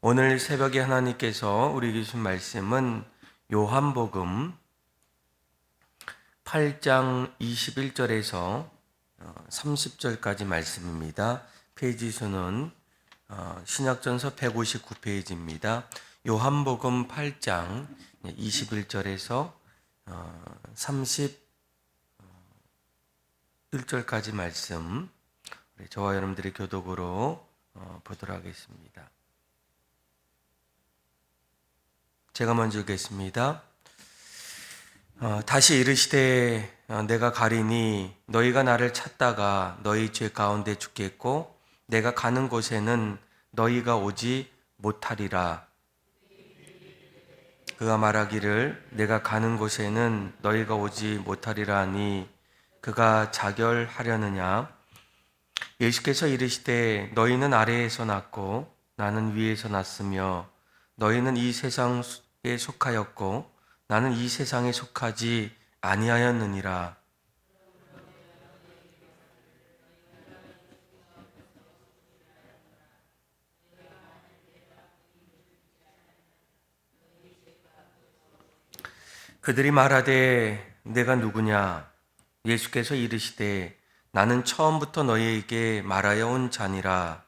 오늘 새벽에 하나님께서 우리에게 주신 말씀은 요한복음 8장 21절에서 30절까지 말씀입니다. 페이지 수는 신약전서 159페이지입니다. 요한복음 8장 21절에서 31절까지 말씀, 저와 여러분들의 교독으로 보도록 하겠습니다. 제가 먼저 읽겠습니다. 다시 이르시되 내가 가리니 너희가 나를 찾다가 너희 죄 가운데 죽겠고 내가 가는 곳에는 너희가 오지 못하리라. 그가 말하기를 내가 가는 곳에는 너희가 오지 못하리라 하니 그가 자결하려느냐. 예수께서 이르시되 너희는 아래에서 났고 나는 위에서 났으며 너희는 이 세상에 속하였고 나는 이 세상에 속하지 아니하였느니라. 그들이 말하되 내가 누구냐? 예수께서 이르시되 나는 처음부터 너희에게 말하여 온 자니라.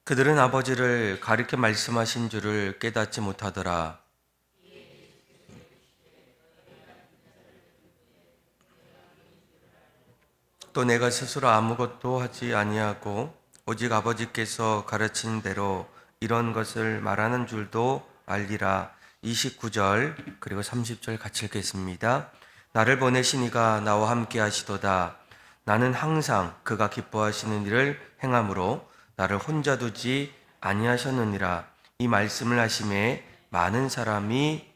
그들은 아버지를 가리켜 말씀하신 줄을 깨닫지 못하더라. 또 내가 스스로 아무것도 하지 아니하고 오직 아버지께서 가르친 대로 이런 것을 말하는 줄도 알리라. 29절 그리고 30절 같이 읽겠습니다. 나를 보내신 이가 나와 함께 하시도다. 나는 항상 그가 기뻐하시는 일을 행함으로 나를 혼자 두지 아니하셨느니라. 이 말씀을 하심에 많은 사람이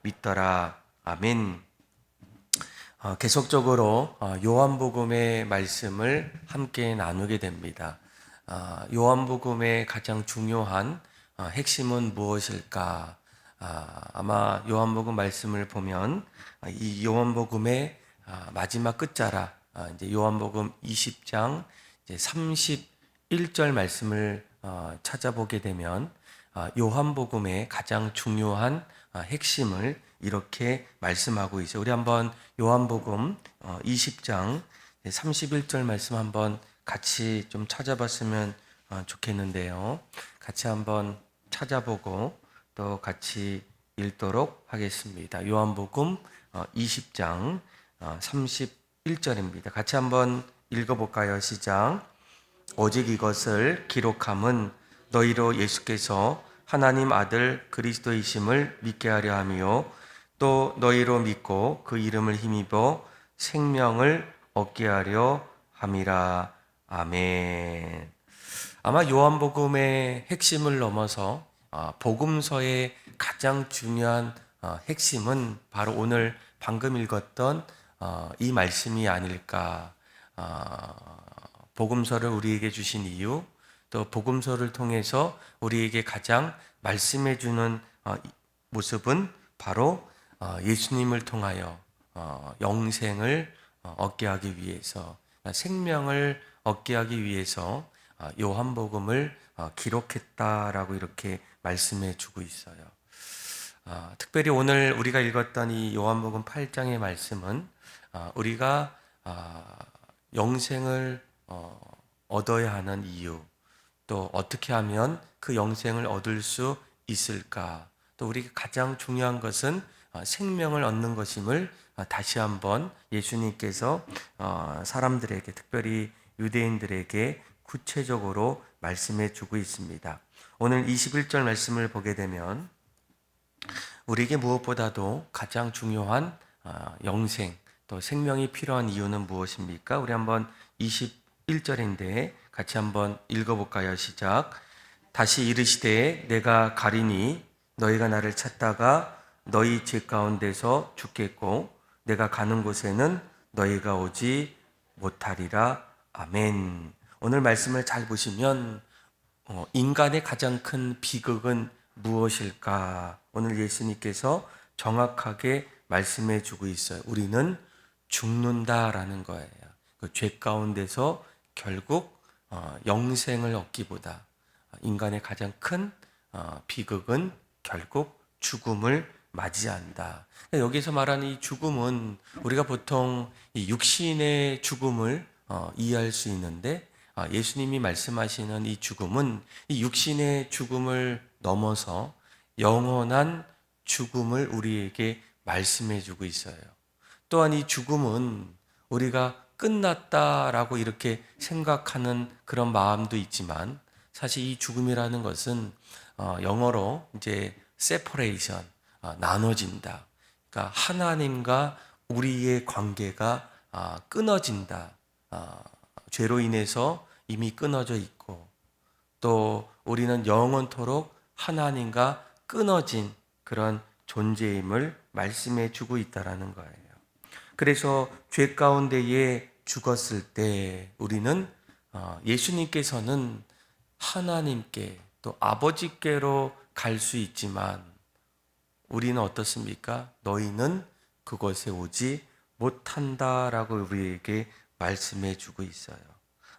믿더라. 아멘. 계속적으로 요한복음의 말씀을 함께 나누게 됩니다. 요한복음의 가장 중요한 핵심은 무엇일까? 아마 요한복음 말씀을 보면 이 요한복음의 마지막 끝자락, 이제 요한복음 20장 31절 말씀을 찾아보게 되면 요한복음의 가장 중요한 핵심을 이렇게 말씀하고 있어요. 우리 한번 요한복음 20장 31절 말씀 한번 같이 좀 찾아봤으면 좋겠는데요. 같이 한번 찾아보고 또 같이 읽도록 하겠습니다. 요한복음 20장 31절입니다. 같이 한번 읽어볼까요? 시작. 오직 이것을 기록함은 너희로 예수께서 하나님 아들 그리스도이심을 믿게 하려 함이요 또 너희로 믿고 그 이름을 힘입어 생명을 얻게 하려 함이라. 아멘. 아마 요한복음의 핵심을 넘어서 복음서의 가장 중요한 핵심은 바로 오늘 방금 읽었던 이 말씀이 아닐까. 복음서를 우리에게 주신 이유, 또 복음서를 통해서 우리에게 가장 말씀해 주는 모습은 바로 예수님을 통하여 영생을 얻게 하기 위해서, 생명을 얻게 하기 위해서 요한복음을 기록했다라고 이렇게 말씀해 주고 있어요. 특별히 오늘 우리가 읽었던 이 요한복음 8장의 말씀은 우리가 영생을 얻어야 하는 이유, 또 어떻게 하면 그 영생을 얻을 수 있을까, 또 우리가 가장 중요한 것은 생명을 얻는 것임을 다시 한번 예수님께서 사람들에게, 특별히 유대인들에게 구체적으로 말씀해 주고 있습니다. 오늘 21절 말씀을 보게 되면 우리에게 무엇보다도 가장 중요한 영생, 또 생명이 필요한 이유는 무엇입니까? 우리 한번 21절인데 같이 한번 읽어볼까요? 시작. 다시 이르시되 내가 가리니 너희가 나를 찾다가 너희 죄 가운데서 죽겠고 내가 가는 곳에는 너희가 오지 못하리라. 아멘. 오늘 말씀을 잘 보시면 인간의 가장 큰 비극은 무엇일까? 오늘 예수님께서 정확하게 말씀해 주고 있어요. 우리는 죽는다라는 거예요. 그 죄 가운데서 결국 영생을 얻기보다 인간의 가장 큰 비극은 결국 죽음을 맞이한다. 여기서 말하는 이 죽음은 우리가 보통 이 육신의 죽음을 이해할 수 있는데 예수님이 말씀하시는 이 죽음은 이 육신의 죽음을 넘어서 영원한 죽음을 우리에게 말씀해 주고 있어요. 또한 이 죽음은 우리가 끝났다라고 이렇게 생각하는 그런 마음도 있지만 사실 이 죽음이라는 것은 영어로 이제 separation, 나눠진다. 그러니까 하나님과 우리의 관계가 끊어진다. 죄로 인해서 이미 끊어져 있고 또 우리는 영원토록 하나님과 끊어진 그런 존재임을 말씀해 주고 있다라는 거예요. 그래서 죄 가운데에 죽었을 때 우리는 예수님께서는 하나님께 또 아버지께로 갈 수 있지만 우리는 어떻습니까? 너희는 그곳에 오지 못한다라고 우리에게 말씀해 주고 있어요.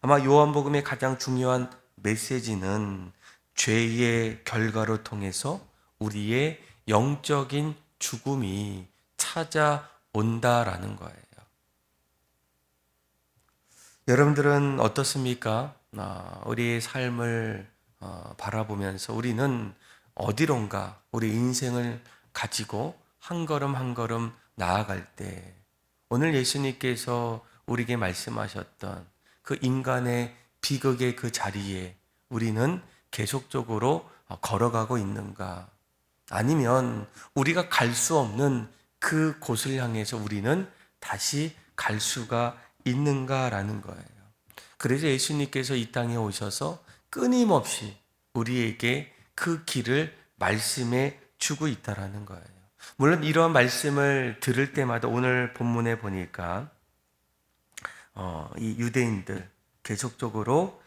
아마 요한복음의 가장 중요한 메시지는 죄의 결과로 통해서 우리의 영적인 죽음이 찾아온다라는 거예요. 여러분들은 어떻습니까? 우리의 삶을 바라보면서 우리는 어디론가 우리 인생을 가지고 한 걸음 한 걸음 나아갈 때 오늘 예수님께서 우리에게 말씀하셨던 그 인간의 비극의 그 자리에 우리는 계속적으로 걸어가고 있는가? 아니면 우리가 갈 수 없는 그 곳을 향해서 우리는 다시 갈 수가 있는가라는 거예요. 그래서 예수님께서 이 땅에 오셔서 끊임없이 우리에게 그 길을 말씀해 주고 있다라는 거예요. 물론 이러한 말씀을 들을 때마다 오늘 본문에 보니까 이 유대인들 계속적으로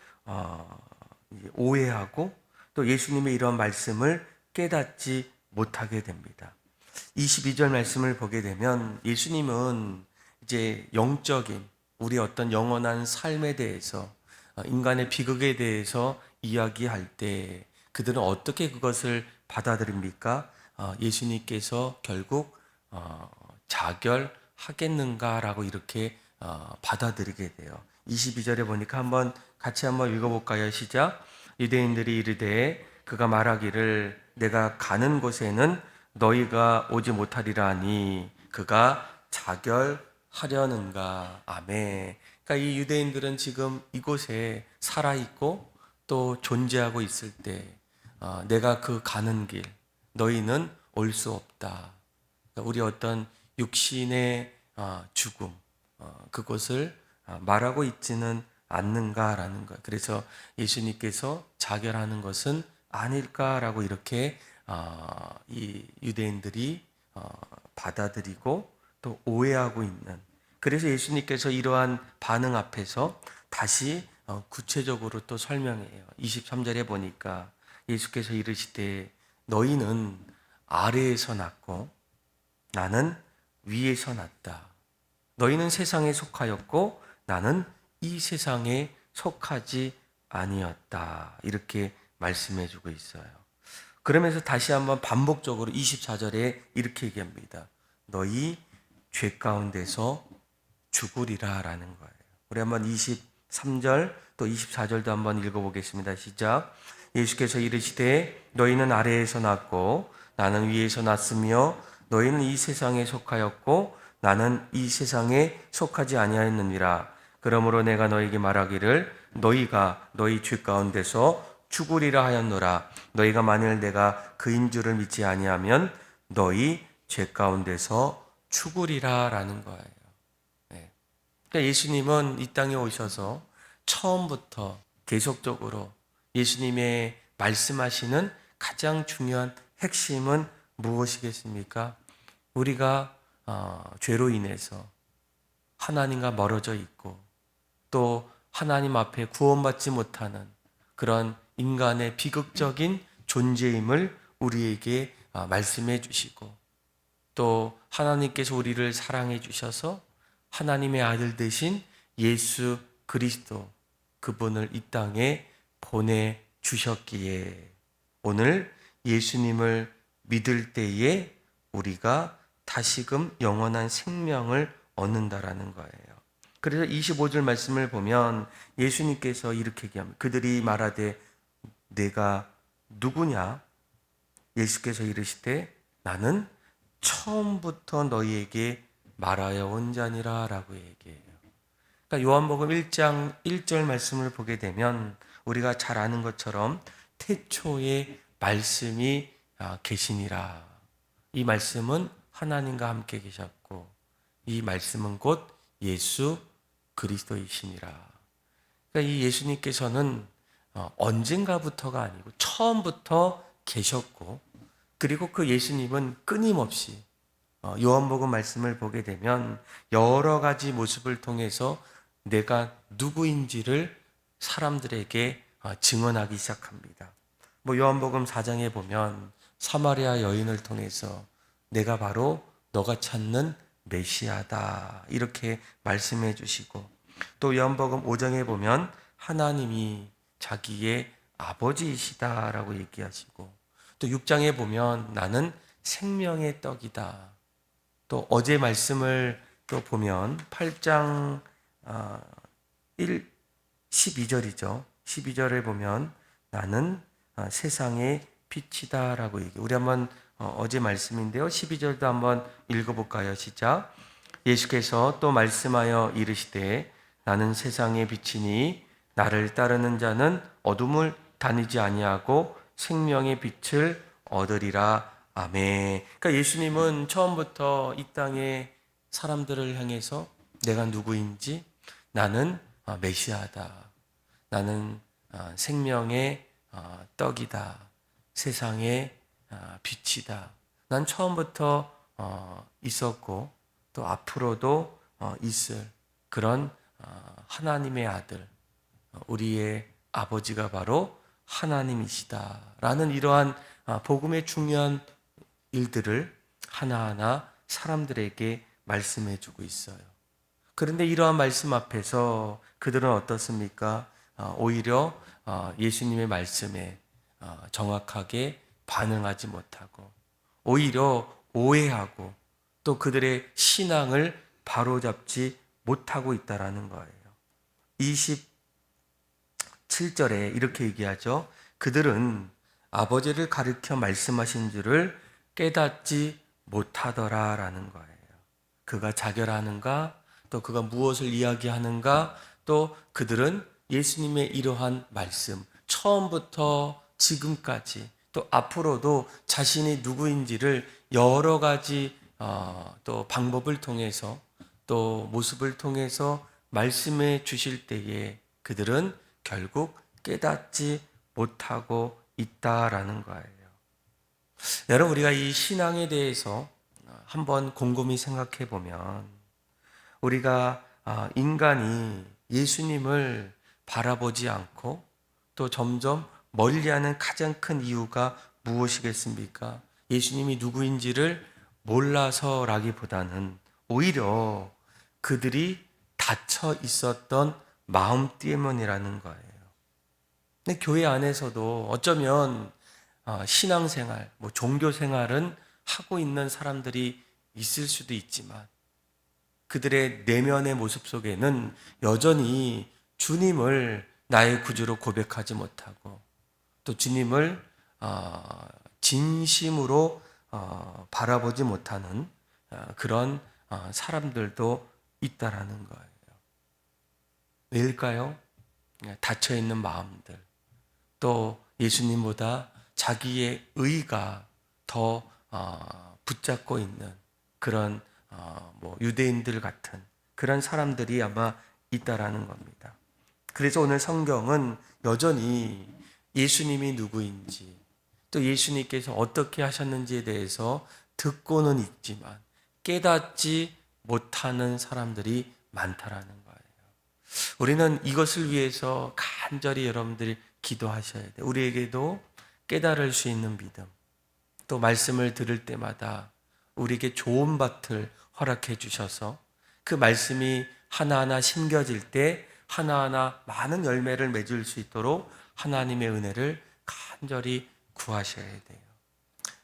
오해하고 또 예수님의 이러한 말씀을 깨닫지 못하게 됩니다. 22절 말씀을 보게 되면 예수님은 이제 영적인 우리 어떤 영원한 삶에 대해서 인간의 비극에 대해서 이야기할 때 그들은 어떻게 그것을 받아들입니까? 예수님께서 결국 자결하겠는가라고 이렇게 받아들이게 돼요. 22절에 보니까 같이 한번 읽어볼까요? 시작. 유대인들이 이르되 그가 말하기를 내가 가는 곳에는 너희가 오지 못하리라 하니 그가 자결하려는가. 아멘. 그러니까 이 유대인들은 지금 이곳에 살아있고 또 존재하고 있을 때 내가 그 가는 길 너희는 올 수 없다. 그러니까 우리 어떤 육신의 죽음 그것을 말하고 있지는 않는가라는 거예요. 그래서 예수님께서 자결하는 것은 아닐까라고 이렇게 이 유대인들이 받아들이고 또 오해하고 있는. 그래서 예수님께서 이러한 반응 앞에서 다시 구체적으로 또 설명해요. 23절에 보니까 예수께서 이르시되 너희는 아래에서 났고 나는 위에서 났다. 너희는 세상에 속하였고 나는 이 세상에 속하지 아니었다. 이렇게 말씀해 주고 있어요. 그러면서 다시 한번 반복적으로 24절에 이렇게 얘기합니다. 너희 죄 가운데서 죽으리라 라는 거예요. 우리 한번 23절 또 24절도 한번 읽어보겠습니다. 시작. 예수께서 이르시되 너희는 아래에서 났고 나는 위에서 났으며 너희는 이 세상에 속하였고 나는 이 세상에 속하지 아니하였느니라. 그러므로 내가 너희에게 말하기를 너희가 너희 죄 가운데서 죽으리라 하였노라. 너희가 만일 내가 그인 줄을 믿지 아니하면 너희 죄 가운데서 죽으리라 라는 거예요. 네. 그러니까 예수님은 이 땅에 오셔서 처음부터 계속적으로 예수님의 말씀하시는 가장 중요한 핵심은 무엇이겠습니까? 우리가 죄로 인해서 하나님과 멀어져 있고 또 하나님 앞에 구원받지 못하는 그런 인간의 비극적인 존재임을 우리에게 말씀해 주시고 또 하나님께서 우리를 사랑해 주셔서 하나님의 아들 되신 예수 그리스도 그분을 이 땅에 보내주셨기에 오늘 예수님을 믿을 때에 우리가 다시금 영원한 생명을 얻는다라는 거예요. 그래서 25절 말씀을 보면 예수님께서 이렇게 얘기합니다. 그들이 말하되 내가 누구냐? 예수께서 이르시되 나는 처음부터 너희에게 말하여 온 자니라 라고 얘기해요. 그러니까 요한복음 1장 1절 말씀을 보게 되면 우리가 잘 아는 것처럼 태초에 말씀이 계시니라. 이 말씀은 하나님과 함께 계셨고 이 말씀은 곧 예수 그리스도이시니라. 그러니까 이 예수님께서는 언젠가부터가 아니고 처음부터 계셨고 그리고 그 예수님은 끊임없이 요한복음 말씀을 보게 되면 여러 가지 모습을 통해서 내가 누구인지를 사람들에게 증언하기 시작합니다. 요한복음 4장에 보면 사마리아 여인을 통해서 내가 바로 너가 찾는 메시아다 이렇게 말씀해 주시고 또 요한복음 5장에 보면 하나님이 자기의 아버지이시다라고 얘기하시고 또 6장에 보면 나는 생명의 떡이다. 또 어제 말씀을 또 보면 8장 12절이죠. 12절에 보면 나는 세상의 빛이다 라고 얘기해요. 우리 한번 어제 말씀인데요. 12절도 한번 읽어볼까요? 시작. 예수께서 또 말씀하여 이르시되 나는 세상의 빛이니 나를 따르는 자는 어둠을 다니지 아니하고 생명의 빛을 얻으리라. 아멘. 그러니까 예수님은 처음부터 이 땅에 사람들을 향해서 내가 누구인지 나는 메시아다. 나는 생명의 떡이다. 세상의 빛이다. 난 처음부터 있었고 또 앞으로도 있을 그런 하나님의 아들, 우리의 아버지가 바로 하나님이시다라는 이러한 복음의 중요한 일들을 하나하나 사람들에게 말씀해 주고 있어요. 그런데 이러한 말씀 앞에서 그들은 어떻습니까? 오히려 예수님의 말씀에 정확하게 반응하지 못하고 오히려 오해하고 또 그들의 신앙을 바로잡지 못하고 있다라는 거예요. 27절에 이렇게 얘기하죠. 그들은 아버지를 가리켜 말씀하신 줄을 깨닫지 못하더라라는 거예요. 그가 자결하는가 또 그가 무엇을 이야기하는가 또 그들은 예수님의 이러한 말씀 처음부터 지금까지 또 앞으로도 자신이 누구인지를 여러 가지 또 방법을 통해서 또 모습을 통해서 말씀해 주실 때에 그들은 결국 깨닫지 못하고 있다라는 거예요. 여러분 우리가 이 신앙에 대해서 한번 곰곰이 생각해 보면 우리가 인간이 예수님을 바라보지 않고 또 점점 멀리하는 가장 큰 이유가 무엇이겠습니까? 예수님이 누구인지를 몰라서라기보다는 오히려 그들이 닫혀 있었던 마음 때문이라는 거예요. 근데 교회 안에서도 어쩌면 신앙생활, 종교생활은 하고 있는 사람들이 있을 수도 있지만 그들의 내면의 모습 속에는 여전히 주님을 나의 구주로 고백하지 못하고 또 주님을 진심으로 바라보지 못하는 그런 사람들도 있다라는 거예요. 왜일까요? 닫혀있는 마음들 또 예수님보다 자기의 의가 더 붙잡고 있는 그런 유대인들 같은 그런 사람들이 아마 있다라는 겁니다. 그래서 오늘 성경은 여전히 예수님이 누구인지 또 예수님께서 어떻게 하셨는지에 대해서 듣고는 있지만 깨닫지 못하는 사람들이 많다라는 거예요. 우리는 이것을 위해서 간절히 여러분들이 기도하셔야 돼요. 우리에게도 깨달을 수 있는 믿음, 또 말씀을 들을 때마다 우리에게 좋은 밭을 허락해 주셔서 그 말씀이 하나하나 심겨질 때 하나하나 많은 열매를 맺을 수 있도록 하나님의 은혜를 간절히 구하셔야 돼요.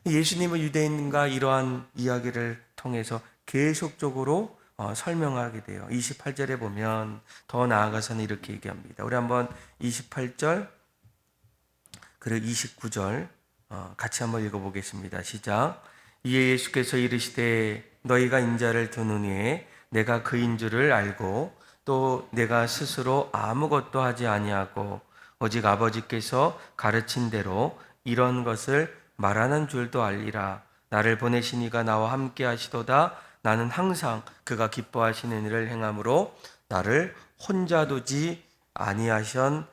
예수님은 유대인과 이러한 이야기를 통해서 계속적으로 설명하게 돼요. 28절에 보면 더 나아가서는 이렇게 얘기합니다. 우리 한번 28절 그리고 29절 같이 한번 읽어보겠습니다. 시작. 이에 예수께서 이르시되 너희가 인자를 두느니 내가 그인 줄을 알고 또 내가 스스로 아무것도 하지 아니하고 오직 아버지께서 가르친 대로 이런 것을 말하는 줄도 알리라. 나를 보내신 이가 나와 함께 하시도다. 나는 항상 그가 기뻐하시는 일을 행함으로 나를 혼자 두지 아니하셨느니라.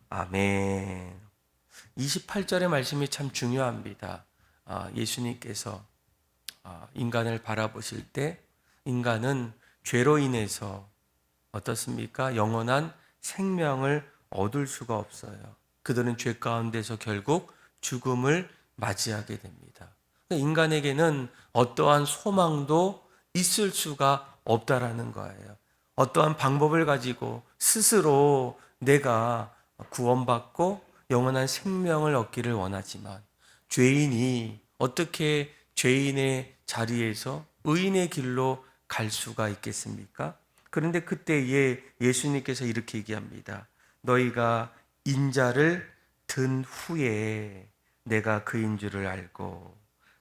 아멘. 28절의 말씀이 참 중요합니다. 예수님께서 인간을 바라보실 때 인간은 죄로 인해서 어떻습니까? 영원한 생명을 얻을 수가 없어요. 그들은 죄 가운데서 결국 죽음을 맞이하게 됩니다. 인간에게는 어떠한 소망도 있을 수가 없다라는 거예요. 어떠한 방법을 가지고 스스로 내가 구원받고 영원한 생명을 얻기를 원하지만 죄인이 어떻게 죄인의 자리에서 의인의 길로 갈 수가 있겠습니까? 그런데 그때에 예수님께서 이렇게 얘기합니다. 너희가 인자를 든 후에 내가 그인 줄을 알고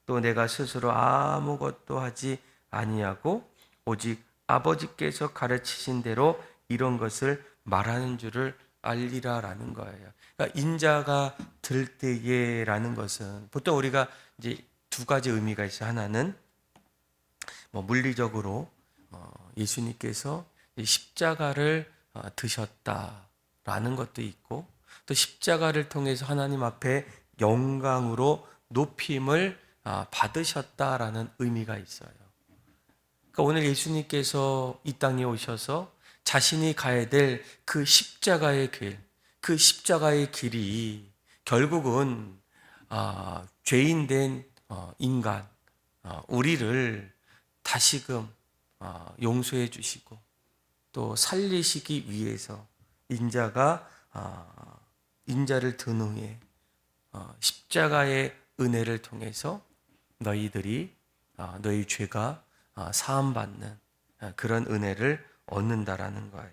또 내가 스스로 아무것도 하지 아니하고 오직 아버지께서 가르치신 대로 이런 것을 말하는 줄을 알리라라는 거예요. 그러니까 인자가 들 때에라는 것은 보통 우리가 이제 두 가지 의미가 있어요. 하나는 물리적으로 예수님께서 십자가를 드셨다라는 것도 있고 또 십자가를 통해서 하나님 앞에 영광으로 높임을 받으셨다라는 의미가 있어요. 그러니까 오늘 예수님께서 이 땅에 오셔서 자신이 가야 될 그 십자가의 길, 그 십자가의 길이 결국은 죄인된 인간, 우리를 다시금 용서해 주시고 또 살리시기 위해서 인자를 든 후에 십자가의 은혜를 통해서 너희 죄가 사함받는 그런 은혜를 얻는다라는 거예요.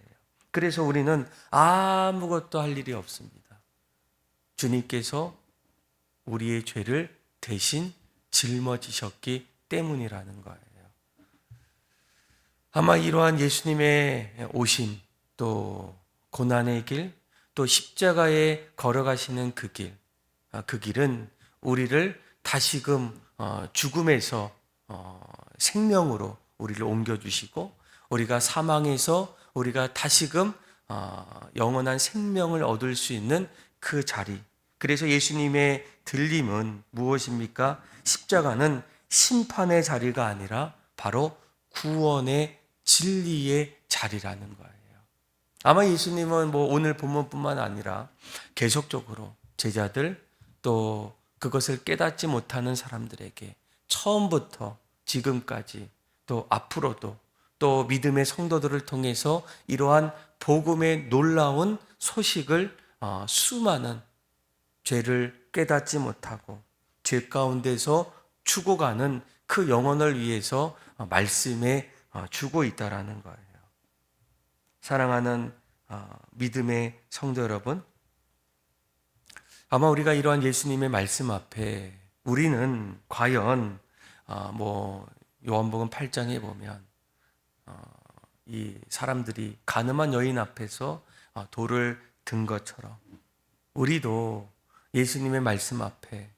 그래서 우리는 아무것도 할 일이 없습니다. 주님께서 우리의 죄를 대신 짊어지셨기 때문이라는 거예요. 아마 이러한 예수님의 오심, 또 고난의 길, 또 십자가에 걸어가시는 그 길은 우리를 다시금 죽음에서 생명으로 우리를 옮겨주시고 우리가 사망에서 우리가 다시금 영원한 생명을 얻을 수 있는 그 자리. 그래서 예수님의 들림은 무엇입니까? 십자가는 심판의 자리가 아니라 바로 구원의 진리의 자리라는 거예요. 아마 예수님은 오늘 본문뿐만 아니라 계속적으로 제자들 또 그것을 깨닫지 못하는 사람들에게 처음부터 지금까지 또 앞으로도 또 믿음의 성도들을 통해서 이러한 복음의 놀라운 소식을 수많은 죄를 깨닫지 못하고 죄 가운데서 죽어가는 그 영혼을 위해서 말씀해 주고 있다라는 거예요. 사랑하는 믿음의 성도 여러분, 아마 우리가 이러한 예수님의 말씀 앞에 우리는 과연 요한복음 8장에 보면 이 사람들이 가늠한 여인 앞에서 돌을 든 것처럼 우리도 예수님의 말씀 앞에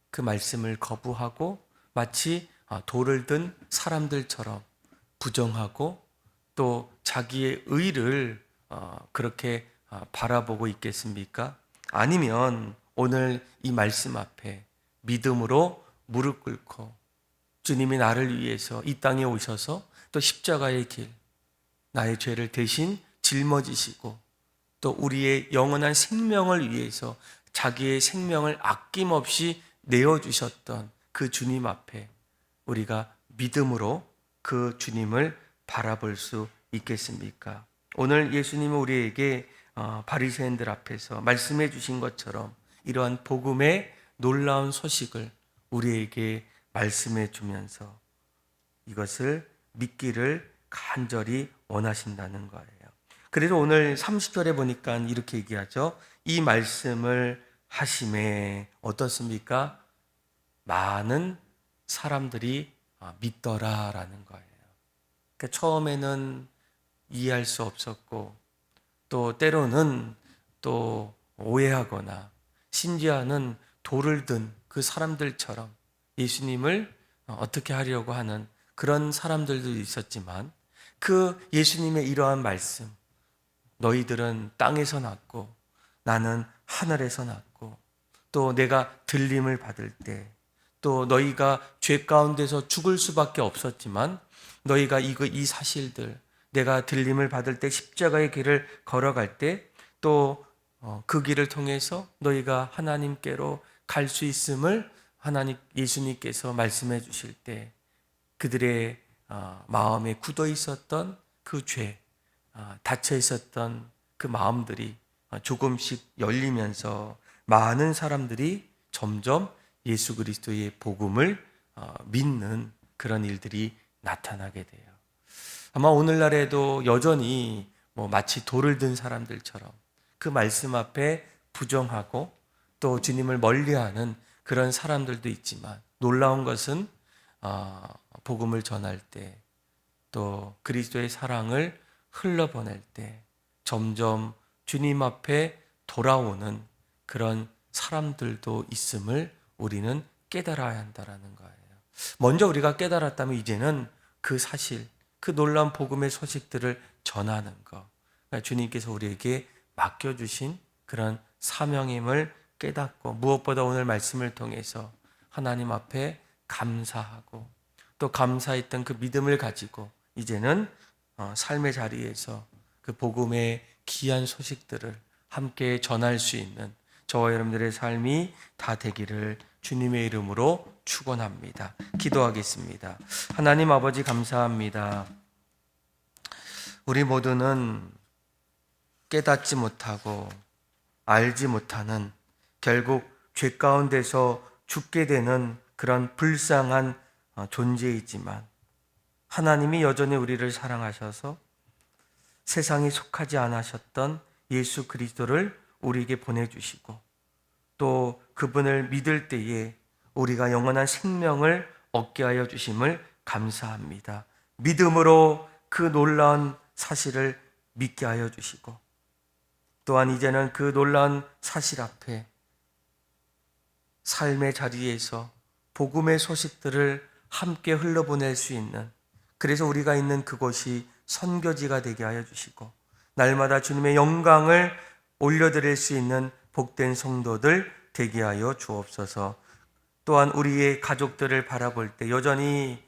그 말씀을 거부하고 마치 돌을 든 사람들처럼 부정하고 또 자기의 의를 그렇게 바라보고 있겠습니까? 아니면 오늘 이 말씀 앞에 믿음으로 무릎 꿇고 주님이 나를 위해서 이 땅에 오셔서 또 십자가의 길, 나의 죄를 대신 짊어지시고 또 우리의 영원한 생명을 위해서 자기의 생명을 아낌없이 내어주셨던 그 주님 앞에 우리가 믿음으로 그 주님을 바라볼 수 있겠습니까? 오늘 예수님은 우리에게 바리새인들 앞에서 말씀해 주신 것처럼 이러한 복음의 놀라운 소식을 우리에게 말씀해 주면서 이것을 믿기를 간절히 원하신다는 거예요. 그래서 오늘 30절에 보니까 이렇게 얘기하죠. 이 말씀을 하심에 어떻습니까? 많은 사람들이 믿더라라는 거예요. 그러니까 처음에는 이해할 수 없었고 또 때로는 또 오해하거나 심지어는 돌을 든 그 사람들처럼 예수님을 어떻게 하려고 하는 그런 사람들도 있었지만 그 예수님의 이러한 말씀, 너희들은 땅에서 났고 나는 하늘에서 났고 또 내가 들림을 받을 때 또 너희가 죄 가운데서 죽을 수밖에 없었지만 너희가 이 사실들 내가 들림을 받을 때 십자가의 길을 걸어갈 때 또 그 길을 통해서 너희가 하나님께로 갈 수 있음을 하나님 예수님께서 말씀해 주실 때 그들의 마음에 굳어 있었던 그 죄, 닫혀 있었던 그 마음들이 조금씩 열리면서 많은 사람들이 점점 예수 그리스도의 복음을 믿는 그런 일들이 나타나게 돼요. 아마 오늘날에도 여전히 마치 돌을 든 사람들처럼 그 말씀 앞에 부정하고 또 주님을 멀리하는 그런 사람들도 있지만 놀라운 것은 복음을 전할 때 또 그리스도의 사랑을 흘러보낼 때 점점 주님 앞에 돌아오는 그런 사람들도 있음을 우리는 깨달아야 한다는 거예요. 먼저 우리가 깨달았다면 이제는 그 사실, 그 놀라운 복음의 소식들을 전하는 것, 그러니까 주님께서 우리에게 맡겨주신 그런 사명임을 깨닫고 무엇보다 오늘 말씀을 통해서 하나님 앞에 감사하고 또 감사했던 그 믿음을 가지고 이제는 삶의 자리에서 그 복음의 귀한 소식들을 함께 전할 수 있는 저와 여러분들의 삶이 다 되기를 주님의 이름으로 축원합니다. 기도하겠습니다. 하나님 아버지 감사합니다. 우리 모두는 깨닫지 못하고 알지 못하는 결국 죄 가운데서 죽게 되는 그런 불쌍한 존재이지만 하나님이 여전히 우리를 사랑하셔서 세상에 속하지 않으셨던 예수 그리스도를 우리에게 보내주시고 또 그분을 믿을 때에 우리가 영원한 생명을 얻게 하여 주심을 감사합니다. 믿음으로 그 놀라운 사실을 믿게 하여 주시고 또한 이제는 그 놀라운 사실 앞에 삶의 자리에서 복음의 소식들을 함께 흘러보낼 수 있는 그래서 우리가 있는 그곳이 선교지가 되게 하여 주시고 날마다 주님의 영광을 올려드릴 수 있는 복된 성도들 되게 하여 주옵소서. 또한 우리의 가족들을 바라볼 때 여전히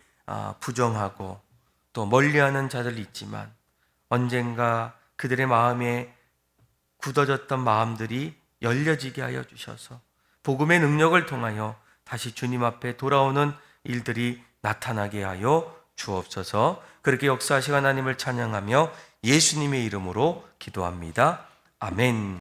부정하고 또 멀리하는 자들이 있지만 언젠가 그들의 마음에 굳어졌던 마음들이 열려지게 하여 주셔서 복음의 능력을 통하여 다시 주님 앞에 돌아오는 일들이 나타나게 하여 주옵소서. 그렇게 역사하시는 하나님을 찬양하며 예수님의 이름으로 기도합니다. 아멘.